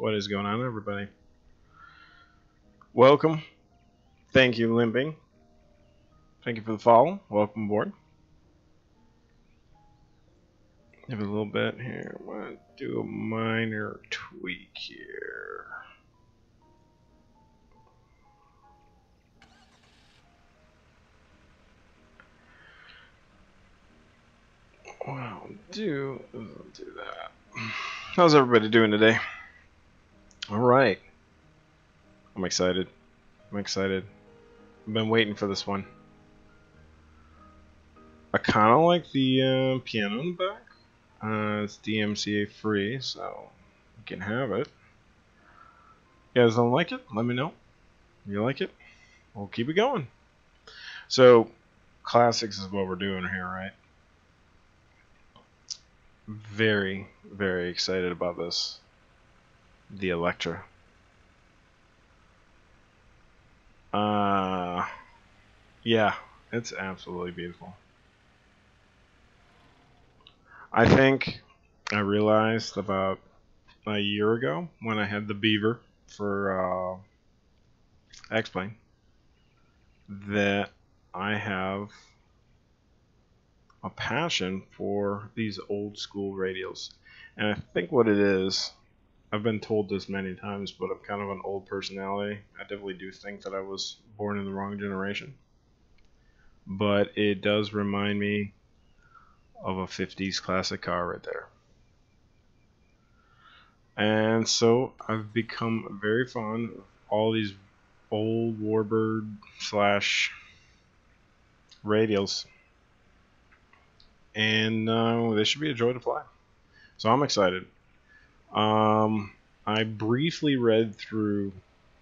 What is going on, everybody? Welcome. Thank you, Limping. Thank you for the follow. Welcome aboard. Give it a little bit here. I want to do a minor tweak here. What I'll do is I'll do that. How's everybody doing today? Alright. I'm excited. I've been waiting for this one. I kind of like the piano in the back. It's DMCA free, so you can have it. You guys don't like it? Let me know. You like it? We'll keep it going. So, classics is what we're doing here, right? Very, very excited about this. The Electra. Yeah, it's absolutely beautiful. I think I realized about a year ago when I had the Beaver for X-Plane that I have a passion for these old school radios. And I think what it is, I've been told this many times, but I'm kind of an old personality. I definitely do think that I was born in the wrong generation. But it does remind me of a 50s classic car right there. And so I've become very fond of all these old Warbird / radials. And they should be a joy to fly. So I'm excited. I briefly read through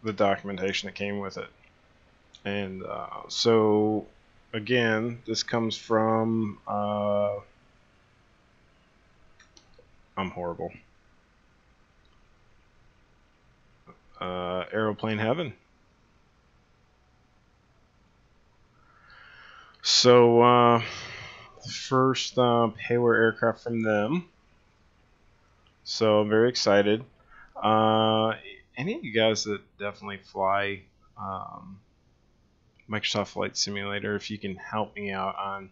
the documentation that came with it. And so, again, this comes from... I'm horrible. Aeroplane Heaven. So, first payware aircraft from them. So I'm very excited. Any of you guys that definitely fly Microsoft Flight Simulator, if you can help me out on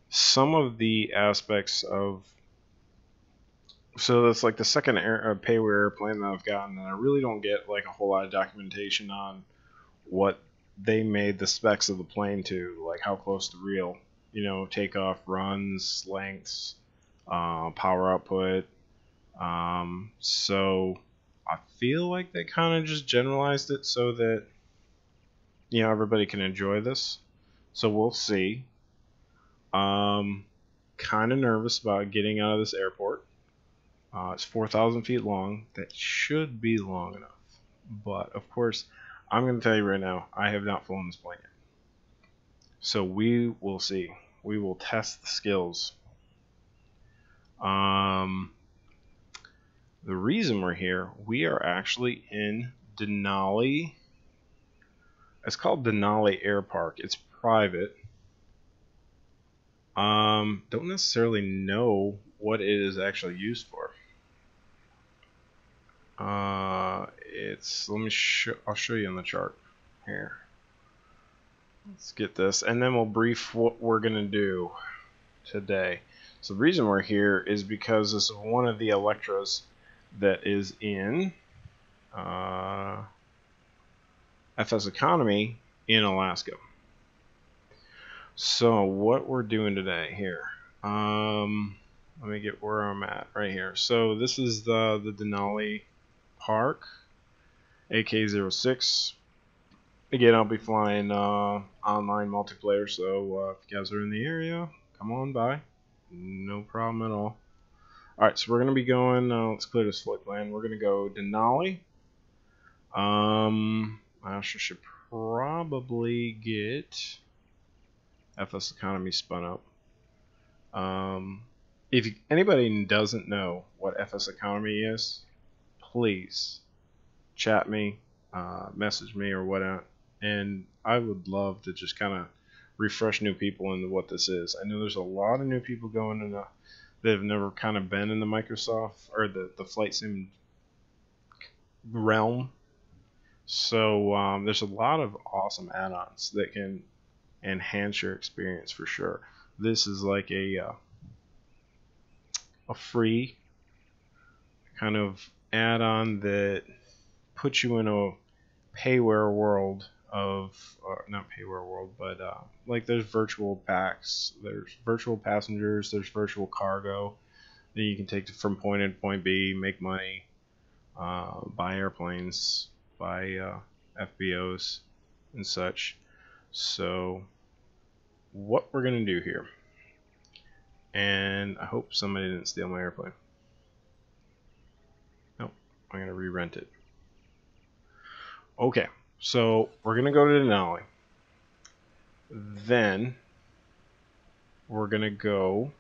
some of the aspects of... So that's like the second payware airplane that I've gotten, and I really don't get like a whole lot of documentation on what they made the specs of the plane to, like how close to real, you know, takeoff, runs, lengths, power output. So I feel like they kind of just generalized it so that, you know, everybody can enjoy this. So we'll see. Kind of nervous about getting out of this airport. It's 4,000 feet long. That should be long enough. But, of course, I'm going to tell you right now, I have not flown this plane yet. So we will see. We will test the skills. The reason we're here, we are actually in Denali. It's called Denali Air Park. It's private. Don't necessarily know what it is actually used for. I'll show you on the chart here. Let's get this, and then we'll brief what we're gonna do today. So the reason we're here is because this is one of the Electras that is in FS Economy in Alaska. So what we're doing today here, let me get where I'm at right here. So this is the Denali Park, AK-06. Again, I'll be flying online multiplayer, so if you guys are in the area, come on by. No problem at all. Alright, so we're going to be going, let's clear this flight plan. We're going to go Denali. I also should probably get FS Economy spun up. If anybody doesn't know what FS Economy is, please chat me, message me or whatnot, and I would love to just kind of refresh new people into what this is. I know there's a lot of new people going in that have never kind of been in the Microsoft or the flight sim realm. So there's a lot of awesome add-ons that can enhance your experience for sure. This is like a free kind of add-on that puts you in a payware world of, or not payware world, but like there's virtual packs, there's virtual passengers, there's virtual cargo that you can take from point A to point B, make money, buy airplanes, buy FBOs and such. So what we're gonna do here, and I hope somebody didn't steal my airplane. Nope, I'm gonna re-rent it. Okay, so we're gonna go to Denali. Then we're gonna go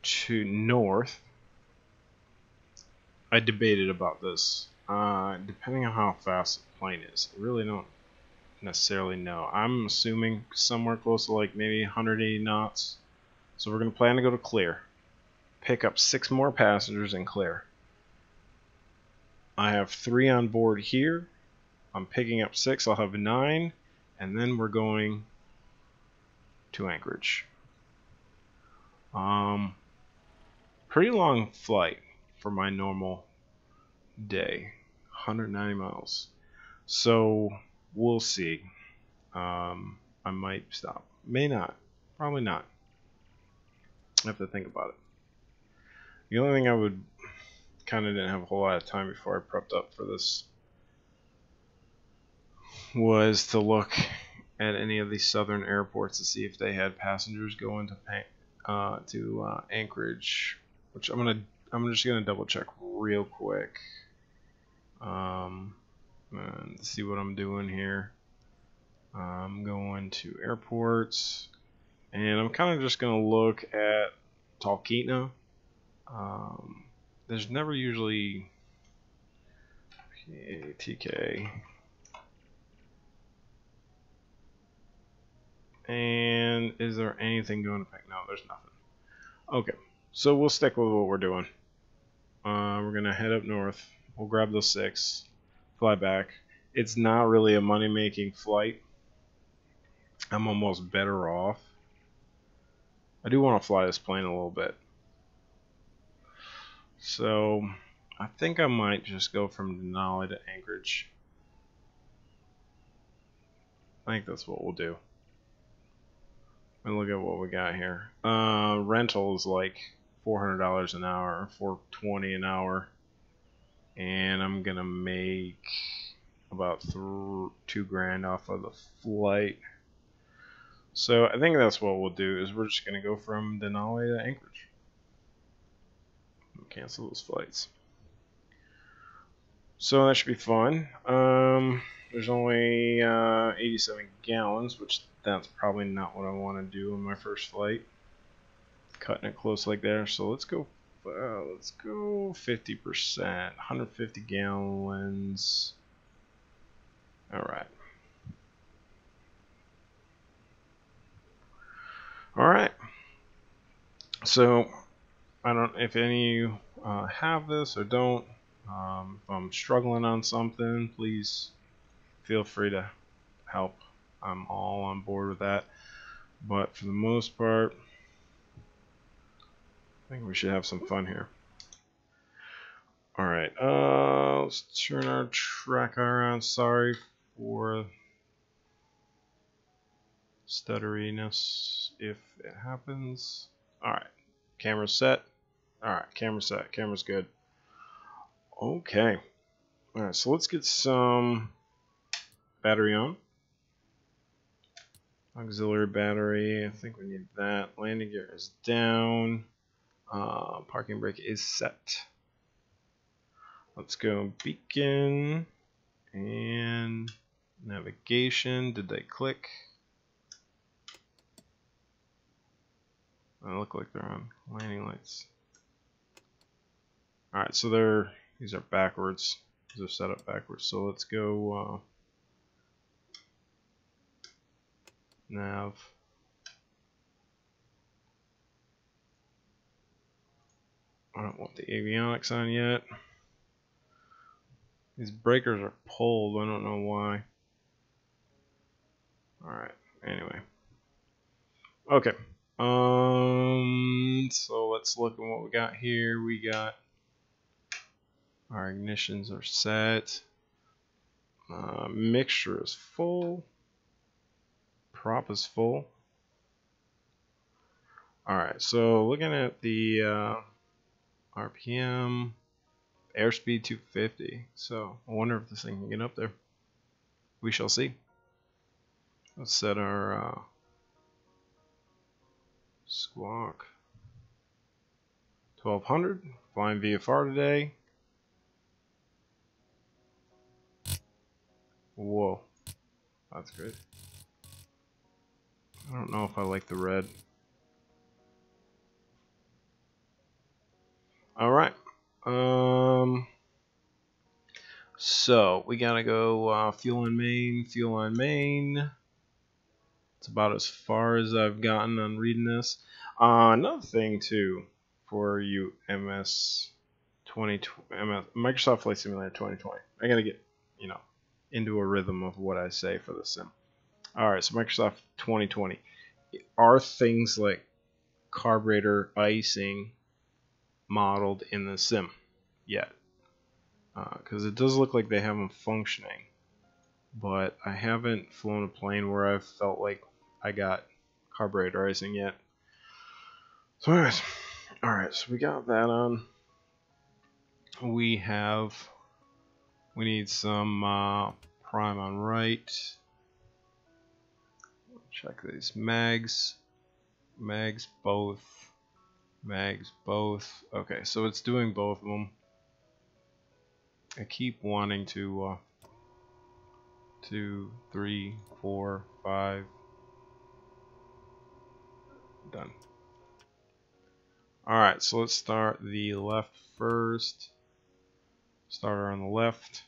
to north. I debated about this. Depending on how fast the plane is, I really don't necessarily know. I'm assuming somewhere close to like maybe 180 knots. So we're gonna plan to go to Clear, pick up 6 more passengers in Clear. I have 3 on board here. I'm picking up 6. I'll have 9, and then we're going to Anchorage. Pretty long flight for my normal day, 190 miles. So we'll see. I might stop, may not, probably not. I have to think about it. The only thing I would kind of didn't have a whole lot of time before I prepped up for this was to look at any of these southern airports to see if they had passengers going to Anchorage, which I'm just gonna double check real quick, and see what I'm doing here. I'm going to airports, and I'm kind of just gonna look at Talkeetna. There's never usually TK. And is there anything going to pick? No, there's nothing. Okay, so we'll stick with what we're doing. We're gonna head up north. We'll grab those 6, fly back. It's not really a money-making flight. I'm almost better off. I do want to fly this plane a little bit. So I think I might just go from Denali to Anchorage. I think that's what we'll do. And look at what we got here. Rental is like $400 an hour, $420 an hour, and I'm gonna make about $2 grand off of the flight. So I think that's what we'll do. Is we're just gonna go from Denali to Anchorage. Cancel those flights. So that should be fun. There's only 87 gallons, which that's probably not what I want to do in my first flight. Cutting it close like there. So let's go 50%, 150 gallons. All right. All right. So I don't know if any of you have this or don't. If I'm struggling on something, please feel free to help. I'm all on board with that. But for the most part, I think we should have some fun here. Alright, let's turn our tracker around. Sorry for stutteriness if it happens. Alright, camera's set. Alright, camera's set. Camera's good. Okay. Alright, so let's get some battery on. Auxiliary battery, I think we need that. Landing gear is down. Parking brake is set. Let's go beacon and navigation. Did they click? They look like they're on. Landing lights. Alright, so these are backwards. These are set up backwards. So let's go nav. I don't want the avionics on yet. These breakers are pulled. I don't know why. Alright, anyway. Okay. So let's look at what we got here. We got our ignitions are set. Mixture is full. Prop is full. Alright, so looking at the RPM, airspeed 250. So I wonder if this thing can get up there. We shall see. Let's set our squawk 1200. Flying VFR today. Whoa, that's good. I don't know if I like the red. Alright. So we gotta go fuel on main, fuel on main. It's about as far as I've gotten on reading this. Another thing too for you MS Microsoft Flight Simulator 2020. I gotta get, you know, into a rhythm of what I say for the sim. Alright, so Microsoft 2020. Are things like carburetor icing modeled in the sim yet? Because it does look like they have them functioning, but I haven't flown a plane where I've felt like I got carburetor icing yet. So anyways, alright, so we got that on. We need some prime on right. Check these mags both. Okay, so it's doing both of them. I keep wanting to 2, 3, 4, 5. Done. Alright, so let's start the left first. Starter on the left.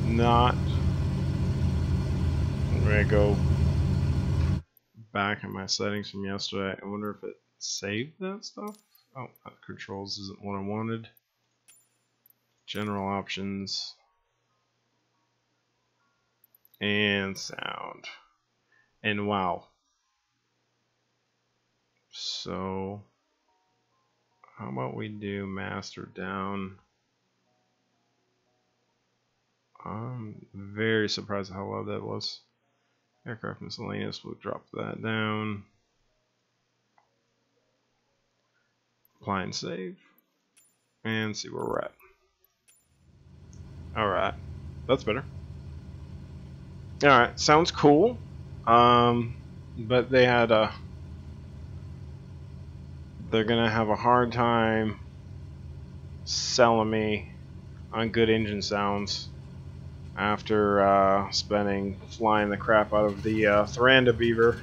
Not. I'm gonna go back in my settings from yesterday. I wonder if it saved that stuff. Oh, that controls isn't what I wanted. General options and sound. And wow. So how about we do master down? I'm very surprised at how low that was. Aircraft miscellaneous, we'll drop that down. Apply and save. And see where we're at. Alright, that's better. Alright, sounds cool. But they had they're gonna have a hard time selling me on good engine sounds after flying the crap out of the Thuranda Beaver,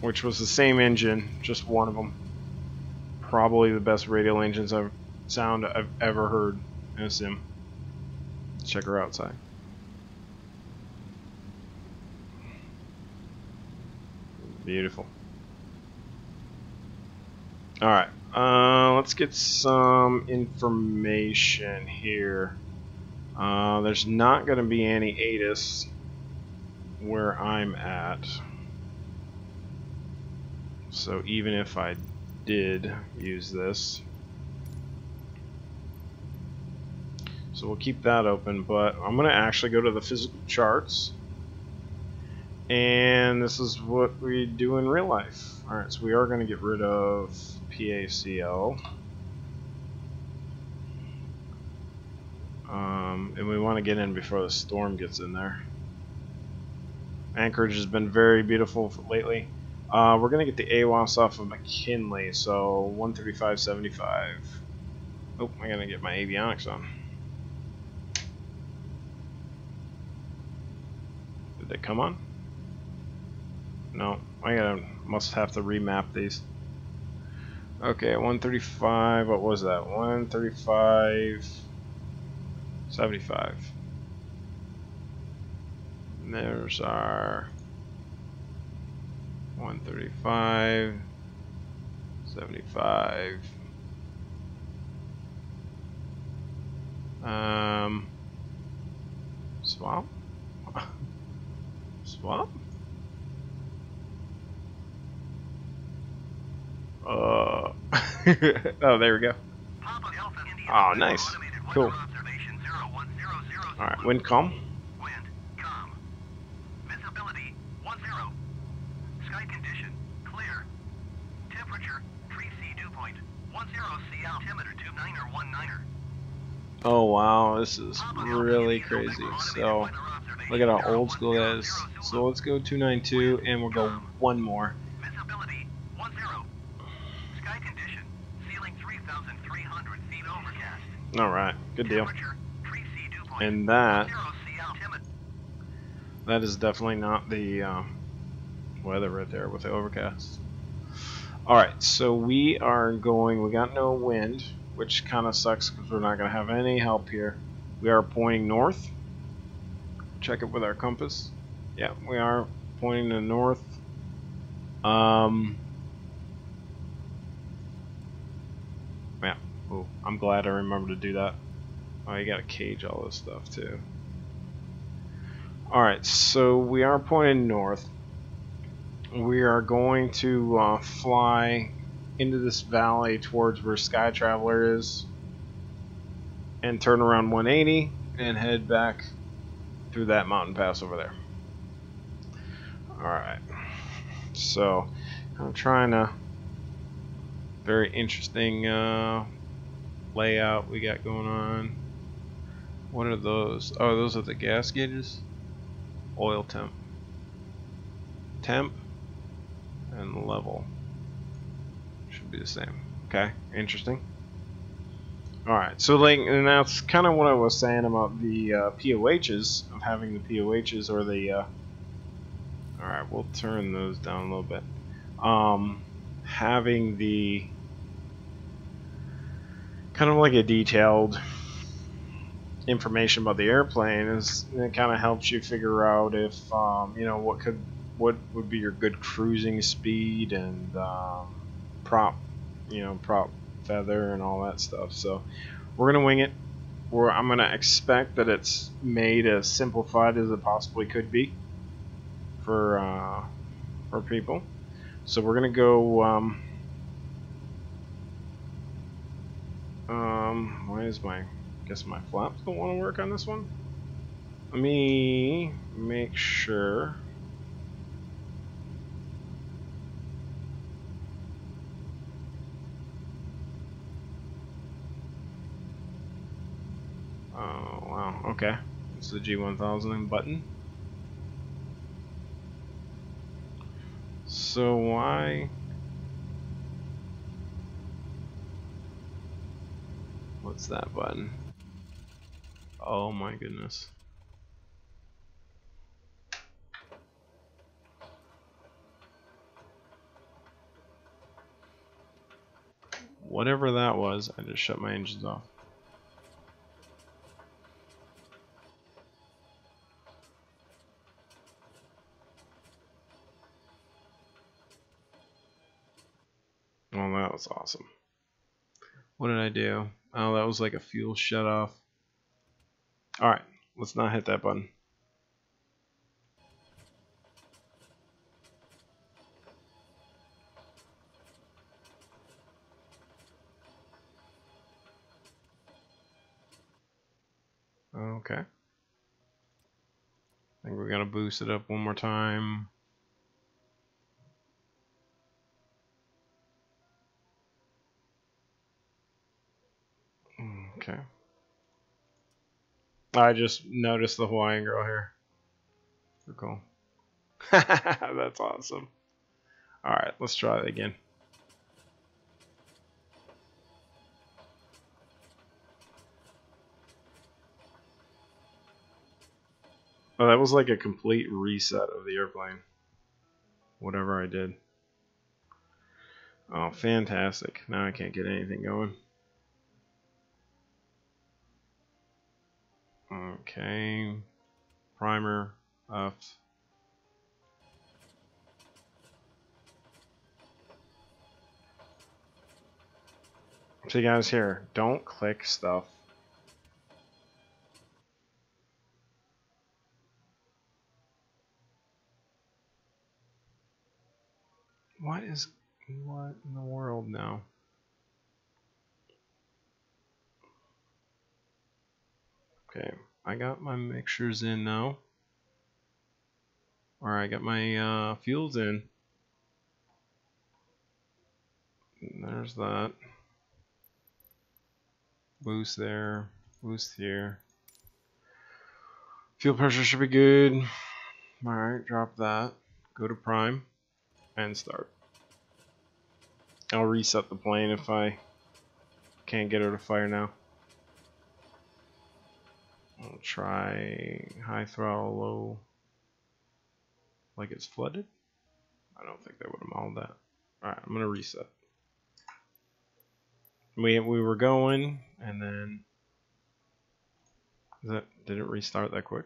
which was the same engine, just one of them. Probably the best radial engines sound I've ever heard in a sim. Check her outside. Beautiful. Alright, let's get some information here. There's not going to be any ATIS where I'm at. So even if I did use this. So we'll keep that open, but I'm going to actually go to the physical charts. And this is what we do in real life. Alright, so we are going to get rid of PACL. And we want to get in before the storm gets in there. Anchorage has been very beautiful lately. We're going to get the AWAS off of McKinley, so 135.75. Oh, I got to get my avionics on. Did they come on? No, must have to remap these. Okay, 135, what was that? 135.75. there's our 135, 75. Swap? Swap? Oh, there we go. Oh, nice. Cool. Alright, wind calm. Wind calm. Visibility 10. Sky condition clear. Temperature free sea dew point 10 C altimeter 29er 19er. Oh wow, this is really crazy. So look at how old school that is. So let's go 292 and we'll go one more. Visibility 10. Sky condition ceiling 3,300 feet overcast. Alright, good deal. Temperature free sea dew point And that 10 C altimeter. that is definitely not the weather right there with the overcast. Alright, so we are going, we got no wind, which kind of sucks because we're not going to have any help here. We are pointing north. Check it with our compass. Yeah, we are pointing to north. Yeah, oh, I'm glad I remembered to do that. Oh, you got to cage all this stuff too. Alright, so we are pointing north. We are going to fly into this valley towards where Sky Traveler is and turn around 180 and head back through that mountain pass over there. Alright, so I'm trying to, very interesting layout we got going on. What are those? Oh, those are the gas gauges. Oil temp and level should be the same. Okay, interesting. Alright, so like, and that's kind of what I was saying about the POHs, of having the POHs or the alright, we'll turn those down a little bit. Having the kind of like a detailed information about the airplane is, it kind of helps you figure out if you know, what would be your good cruising speed and prop feather and all that stuff. So we're gonna wing it. I'm gonna expect that it's made as simplified as it possibly could be for people. So we're gonna go. Why is my? Guess my flaps don't want to work on this one. Let me make sure. Oh wow, okay. It's the G1000 button. So why? What's that button? Oh my goodness. Whatever that was, I just shut my engines off. Oh, that was awesome. What did I do? Oh, that was like a fuel shut off. Alright, let's not hit that button. Okay. I think we're gonna boost it up one more time. Okay. I just noticed the Hawaiian girl here. Super cool. That's awesome. Alright, let's try it again. Oh, that was like a complete reset of the airplane. Whatever I did. Oh, fantastic. Now I can't get anything going. Okay. Primer. Left. So you guys here, don't click stuff. What in the world now? Okay, I got my mixtures in now. Or I got my fuels in. And there's that. Boost there, boost here. Fuel pressure should be good. Alright, drop that. Go to prime and start. I'll reset the plane if I can't get her to fire now. I'll try high throttle, low, like it's flooded. I don't think that would have modeled that. Alright, I'm gonna reset. We were going, and then did it restart that quick?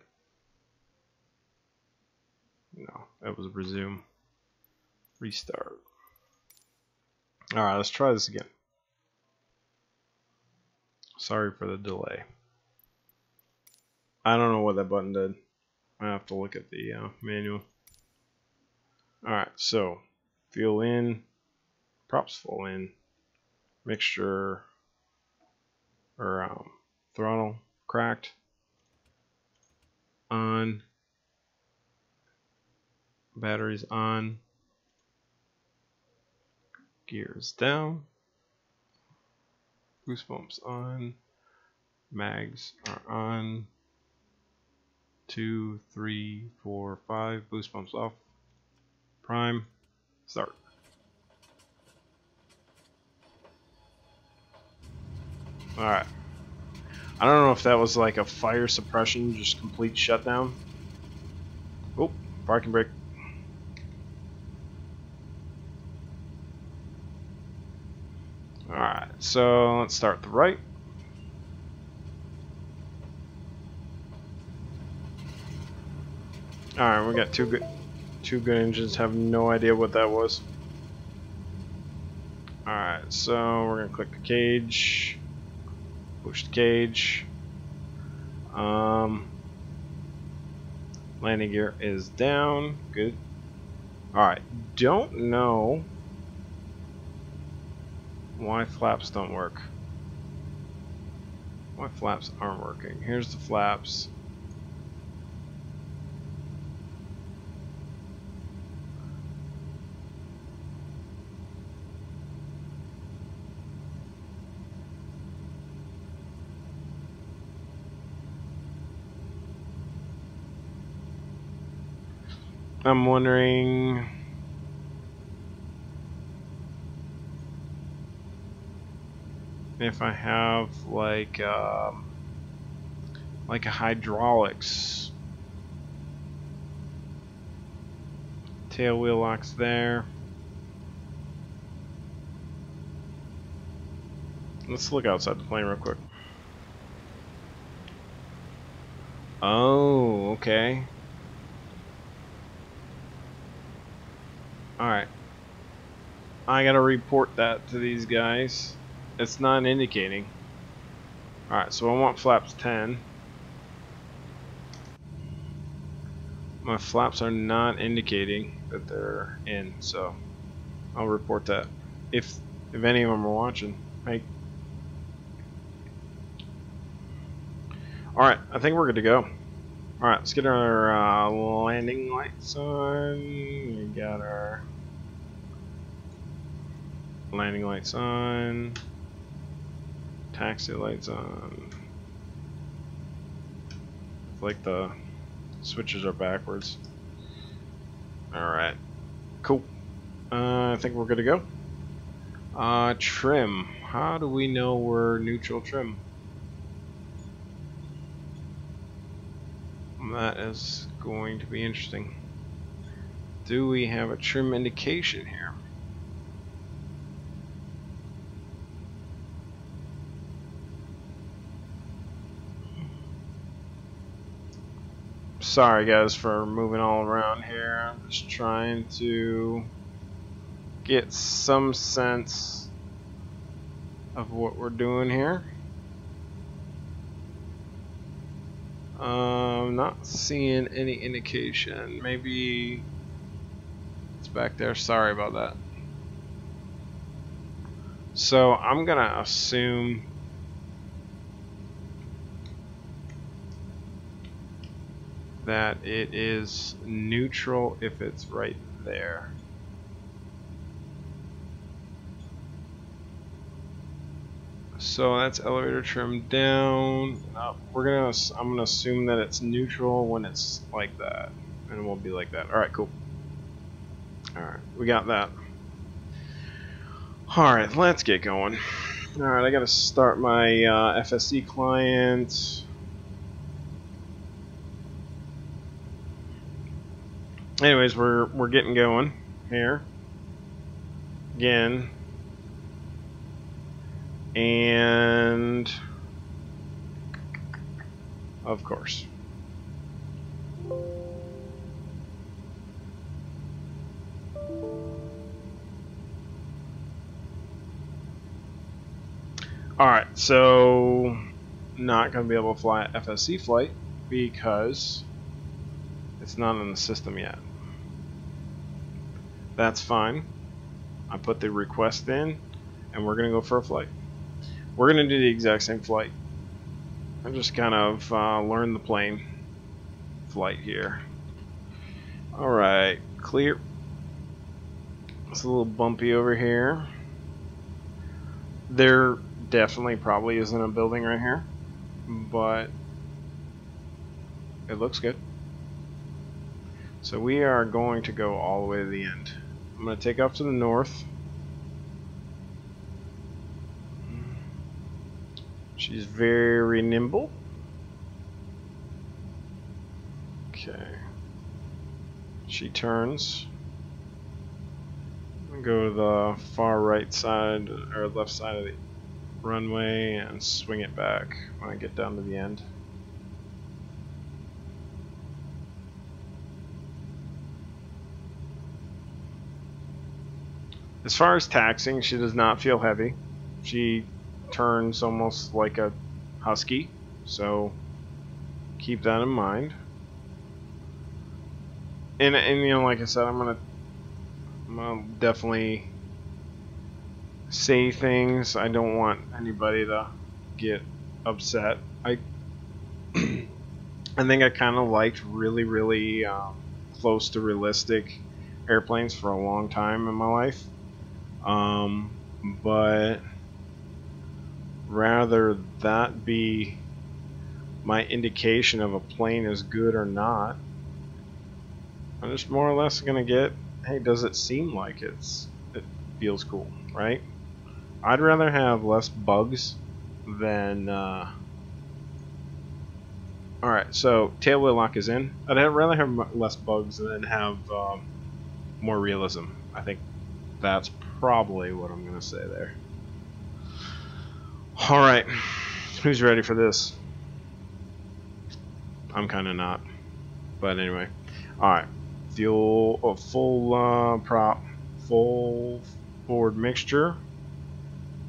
No, that was resume. Restart. Alright, let's try this again. Sorry for the delay. I don't know what that button did. I have to look at the manual. Alright, so fuel in, props full in, mixture or throttle cracked, on, batteries on, gears down, boost pumps on, mags are on, 2, 3, 4, 5, boost pumps off, prime, start. Alright. I don't know if that was like a fire suppression, just complete shutdown. Oh, parking brake. Alright, so let's start the right. Alright, we got two good engines. Have no idea what that was. Alright, so we're gonna click the cage. Push the cage. Landing gear is down. Good. Alright, don't know why flaps don't work. Why flaps aren't working. Here's the flaps. I'm wondering if I have like a hydraulics. Tail wheel locks there. Let's look outside the plane real quick. Oh, okay. Alright. I gotta report that to these guys. It's not indicating. Alright, so I want flaps 10. My flaps are not indicating that they're in, so I'll report that. If any of them are watching. Hey. Alright, I think we're good to go. Alright, let's get our landing lights on. We got our landing lights on. Taxi lights on. Like the switches are backwards. Alright. Cool. I think we're good to go. Trim. How do we know we're neutral trim? That is going to be interesting. Do we have a trim indication here? Sorry guys for moving all around here. I'm just trying to get some sense of what we're doing here. Not seeing any indication. Maybe it's back there. Sorry about that. So I'm gonna assume that it is neutral if it's right there. So that's elevator trim down. I'm gonna assume that it's neutral when it's like that, and it won't be like that. All right, cool. All right, we got that. All right, let's get going. All right, I gotta start my FSC client. Anyways, we're getting going here again, and of course. Alright, so not going to be able to fly FSC flight because it's not in the system yet. That's fine. I put the request in and we're going to go for a flight. We're going to do the exact same flight. I just kind of learn the plane flight here. Alright, clear. It's a little bumpy over here. There definitely probably isn't a building right here, but it looks good. So we are going to go all the way to the end. I'm going to take off to the north. She's very nimble. Okay. She turns. Go to the far right side or left side of the runway and swing it back when I get down to the end. As far as taxiing, she does not feel heavy. She turns almost like a husky, so keep that in mind. And you know, like I said, I'm gonna definitely say things. I don't want anybody to get upset. I think I kind of liked really close to realistic airplanes for a long time in my life. But rather that be my indication of a plane is good or not, I'm just more or less gonna get, hey, does it seem like it feels cool, right? I'd rather have less bugs than alright, so tail wheel lock is in. I'd rather have less bugs than have more realism. I think that's probably what I'm gonna say there. Alright, who's ready for this? I'm kinda not, but anyway. Alright, fuel, full prop, full forward mixture.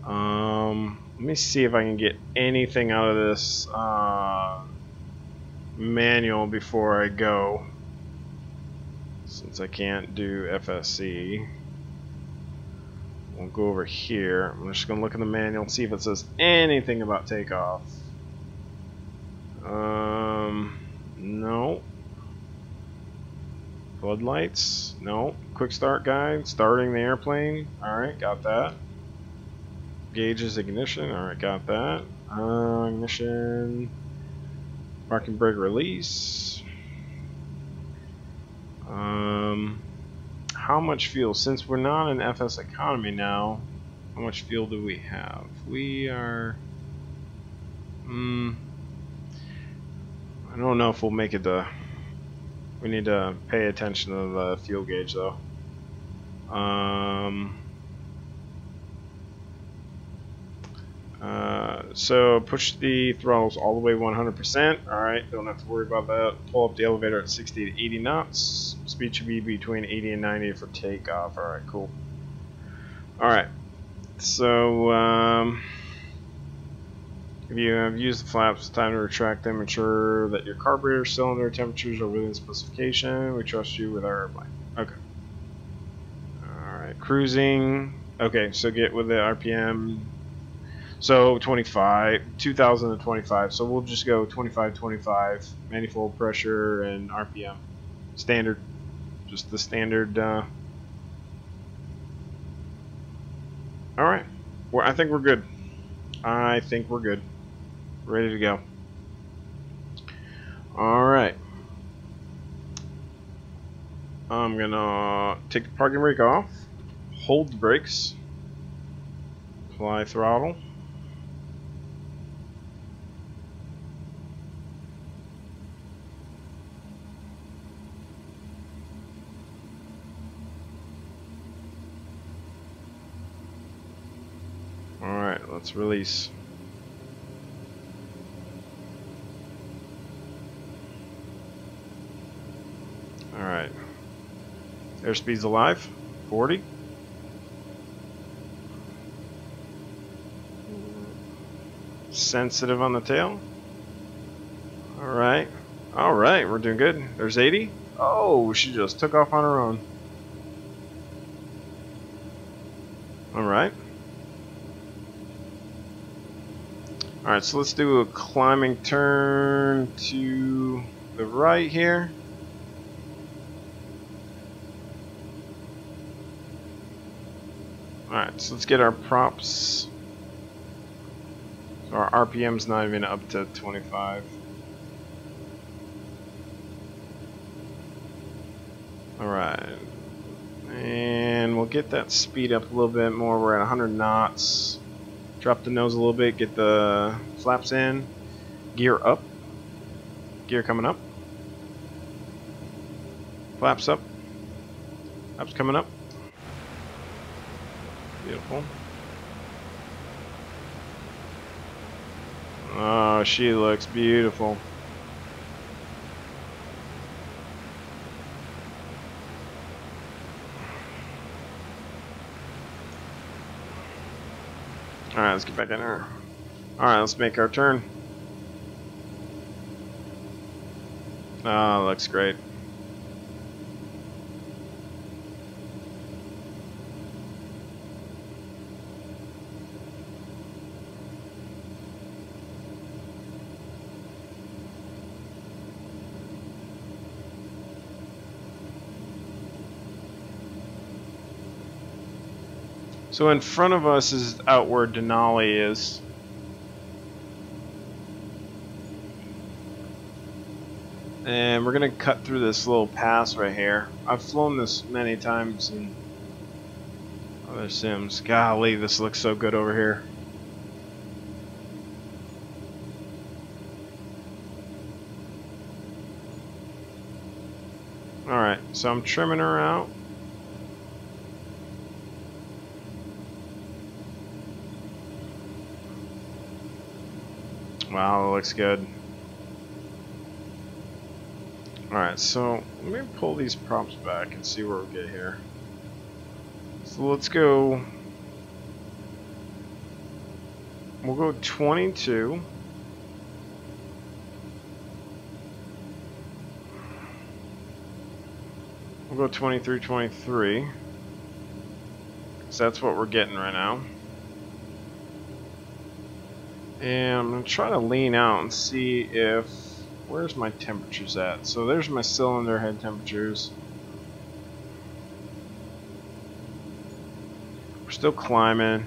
Let me see if I can get anything out of this manual before I go, since I can't do FSC. We'll go over here. I'm just gonna look in the manual and see if it says anything about takeoff. No. Floodlights? No. Quick start guide, starting the airplane. Alright, got that. Gauges, ignition. Alright, got that. Ignition. Parking brake release. How much fuel? Since we're not in FS economy now, how much fuel do we have? We are... I don't know if we'll make it to... We need to pay attention to the fuel gauge though. So push the throttles all the way 100%. Alright, don't have to worry about that. Pull up the elevator at 60 to 80 knots. Speed should be between 80 and 90 for takeoff. Alright, cool. Alright, so if you have used the flaps, it's time to retract them. Ensure that your carburetor cylinder temperatures are within specification. We trust you with our airplane. Okay. Alright, cruising. Okay, so get with the RPM. So 25, 2025. So we'll just go 25, 25, manifold pressure and RPM. Standard. Just the standard. Alright. Well, I think we're good. I think we're good. Ready to go. Alright. I'm gonna take the parking brake off. Hold the brakes. Apply throttle. Alright, let's release. Alright. Airspeed's alive. 40. Sensitive on the tail. Alright. Alright, we're doing good. There's 80. Oh, she just took off on her own. Alright. Alright, so let's do a climbing turn to the right here. Alright, so let's get our props. So our RPM's not even up to 25. Alright. And we'll get that speed up a little bit more. We're at 100 knots. Drop the nose a little bit, get the flaps in. Gear up. Gear coming up. Flaps up. Flaps coming up. Beautiful. Oh, she looks beautiful. Alright, let's get back in there. Alright, let's make our turn. Oh, looks great. So in front of us is out where Denali is. And we're gonna cut through this little pass right here. I've flown this many times in other sims. Golly, this looks so good over here. Alright, so I'm trimming her out. Wow, that looks good. Alright, so let me pull these props back and see where we get here. So let's go. We'll go 22. We'll go 23, 23. So that's what we're getting right now. And I'm going to try to lean out and see if... Where's my temperatures at? So there's my cylinder head temperatures. We're still climbing.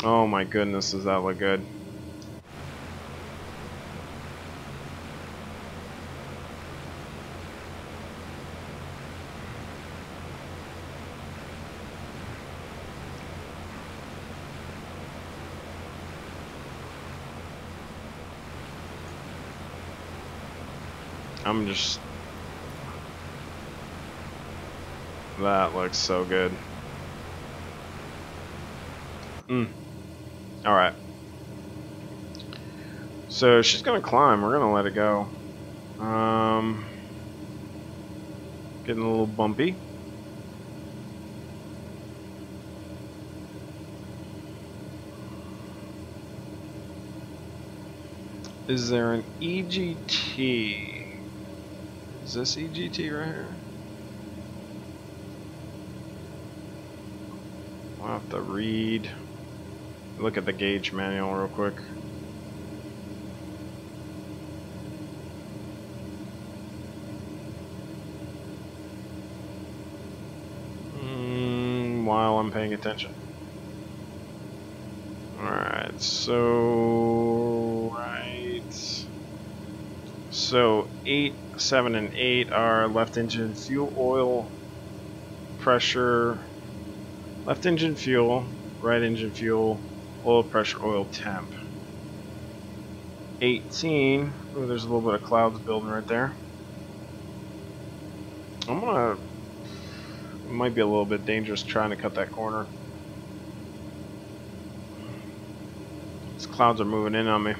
Oh my goodness, does that look good. I'm just... That looks so good. Alright. So she's gonna climb. We're gonna let it go. Getting a little bumpy. Is there an EGT? Is this EGT right here? I'll have to look at the gauge manual real quick. While I'm paying attention. Alright, so... So 8, 7, and 8 are left engine fuel oil pressure, left engine fuel, right engine fuel, oil pressure, oil temp. 18, ooh, there's a little bit of clouds building right there. It might be a little bit dangerous trying to cut that corner. These clouds are moving in on me.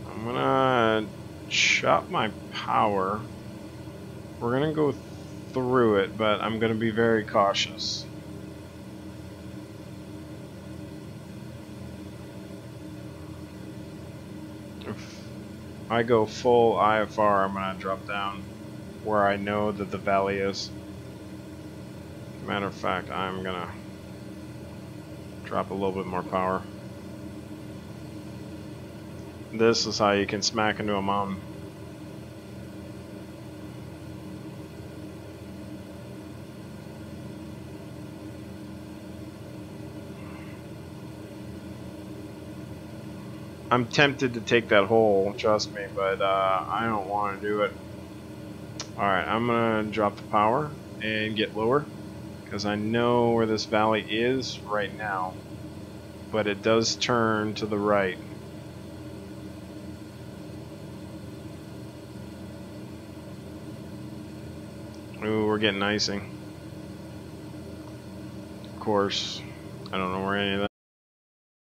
I'm gonna chop my power. We're gonna go through it, but I'm gonna be very cautious. If I go full IFR, I'm gonna drop down where I know that the valley is. Matter of fact, I'm gonna drop a little bit more power. This is how you can smack into a mountain. I'm tempted to take that hole, trust me, but I don't want to do it. Alright, I'm gonna drop the power and get lower, because I know where this valley is right now, but it does turn to the right. Ooh, we're getting icing. Of course, I don't know where any of that